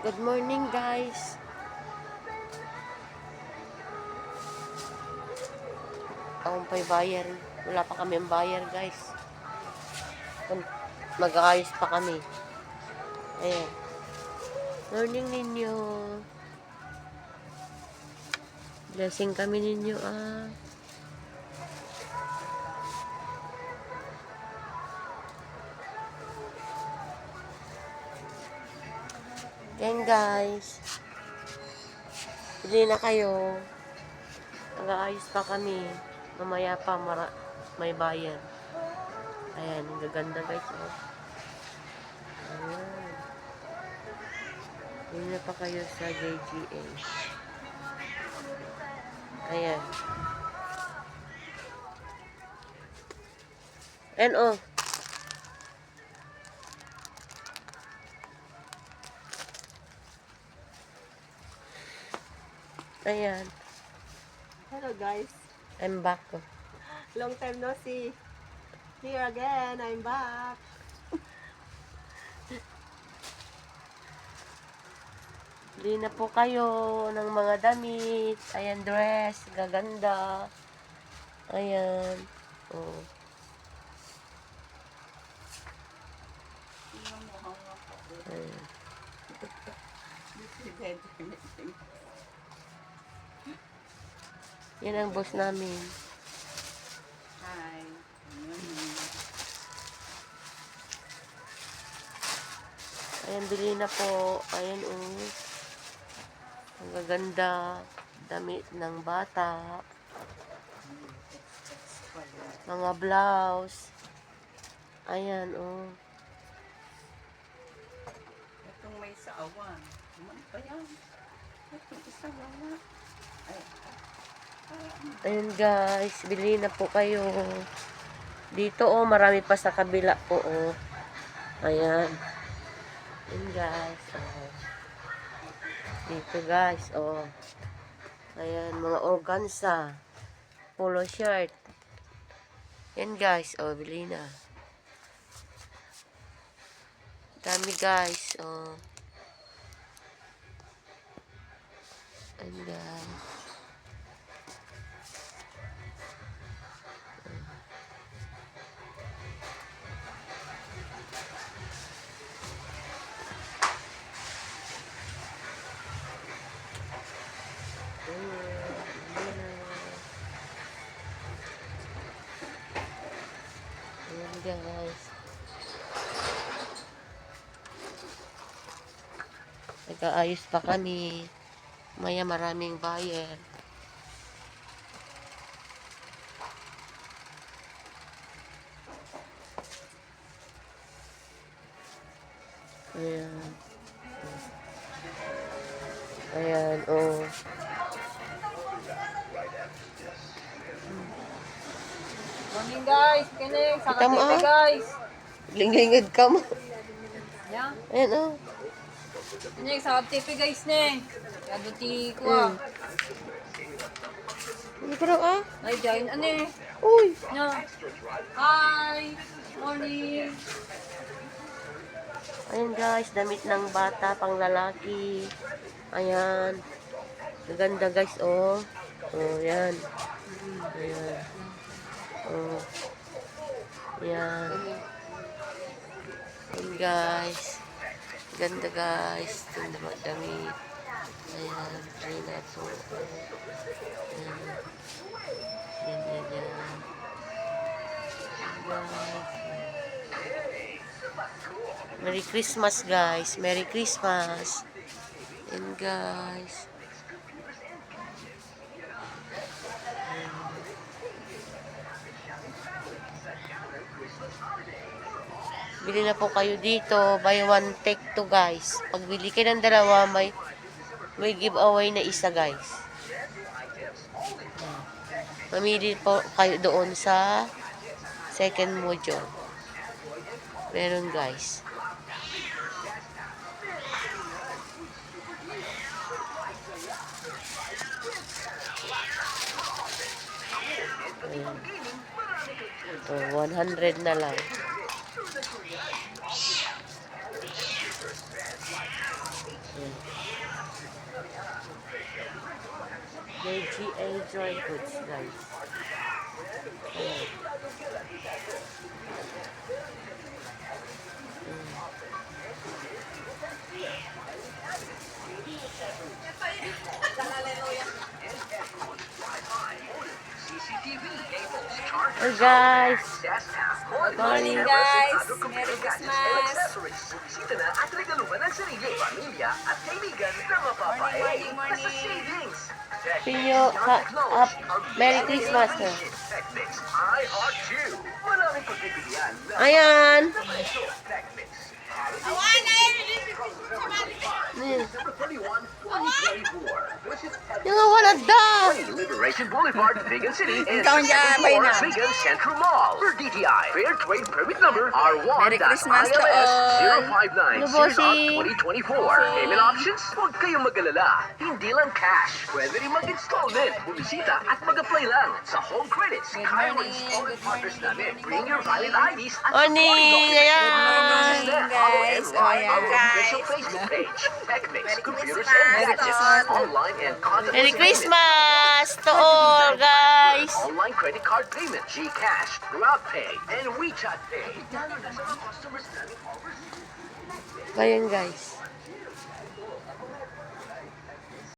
Good morning, guys. Akong pa'y bayar. Wala pa kami ang bayar, guys. Mag-aayos pa kami. Ayan. Morning ninyo. Blessing kami ninyo, ah. Ayan, guys. Bili na kayo. Mag-aayos pa kami. Mamaya pa may bayar. Ayan, ang gaganda, guys. Oh. Ayan. Bili na pa kayo sa JGA. Ayan. Ayan, oh. Ayan. Hello guys. I'm back. Oh. Long time no see. Here again, I'm back. Bili na po kayo ng mga damit. Ayan, dress. Gaganda. Ayan. Oh. Ayan. Yan ang boss namin. Hi. Ayan, bili na po. Ayan, oh. Ang gaganda. Damit ng bata. Mga blouse. Ayan, oh. Itong may saawan. Ano pa yan? Itong isa wala. Ayan, guys. Bili na po kayo. Dito, oh. Marami pa sa kabila po, oh. Ayan. Ayan, guys. Oh. Dito, guys. Oh. Ayan, mga organza. Polo shirt. Ayan, guys. Oh, bili na. Dami, guys. Oh. Ayan, guys. Ayan, guys. Nag-aayos pa kami. Maya maraming bayan. Ayan. Ayan, oh. Morning guys. Kinig. Sa Kita mo, katete ah? guys. Linglingid ka mo. Yan. Ayan, oh. Kinig. Sa katete guys ne. Yaduti ko ah. Hindi ko lang, ah. Ay, dyan. Ano eh. Uy. No. Hi. Morning. Ayan, guys. Damit ng bata, pang lalaki. Ayan. Maganda, guys, oh. Oh, yan. Ayan. Oh. Yan. Ayan, guys. Ganda, guys. Ganda damit. Ayan. Try na po. Ayan. Yan, yan, yan. Guys. Merry Christmas, guys. Merry Christmas. Ayan, guys. Bili na po kayo dito. Buy one, take two, guys. Pag bili kayo ng dalawa, may giveaway na isa, guys. Mamili po kayo doon sa second module. Meron, guys. Ayan. So, 100 na lang. Ayan. JGA Joy Goods, guys. Ayan. Hey guys, Morning guys! Merry Christmas! Bumisita na at regaluhan ang sarili, pamilya at kaibigan na mapapae. Morning. Sa savings. Pinyo, Merry Christmas. TechMix, I heart you. Maraming pagpipilian. Ayan. TechMix. Yung December 31, 2024. Which is wala daw. Liberation Boulevard, Vegan City, and Ikaw ang second bay floor, na. Vegan Central Mall. For DTI, Fair Trade Permit Number R1.ILS Merry Christmas to all. 059 Ano, Series bossing? of 2024. Payment options? Huwag kayong mag-alala. Hindi lang cash. Pwede rin mag-installment. Bumisita at mag-apply lang sa Home Credits. Good Kaya morning, installment good partners morning, namin. good Bring your morning. valid IDs at Morning, supporting ayan. documents. Morning, guys. Follow and like Ayan, our official guys. Facebook page. TechMix, Merry computers Christmas, and gadgets. Tol. Online and contact Merry payment. Christmas to all, guys. Online credit card payment, GCash, GrabPay, and WeChat Pay. Lalo na sa mga customers namin overseas. Ngayon, guys.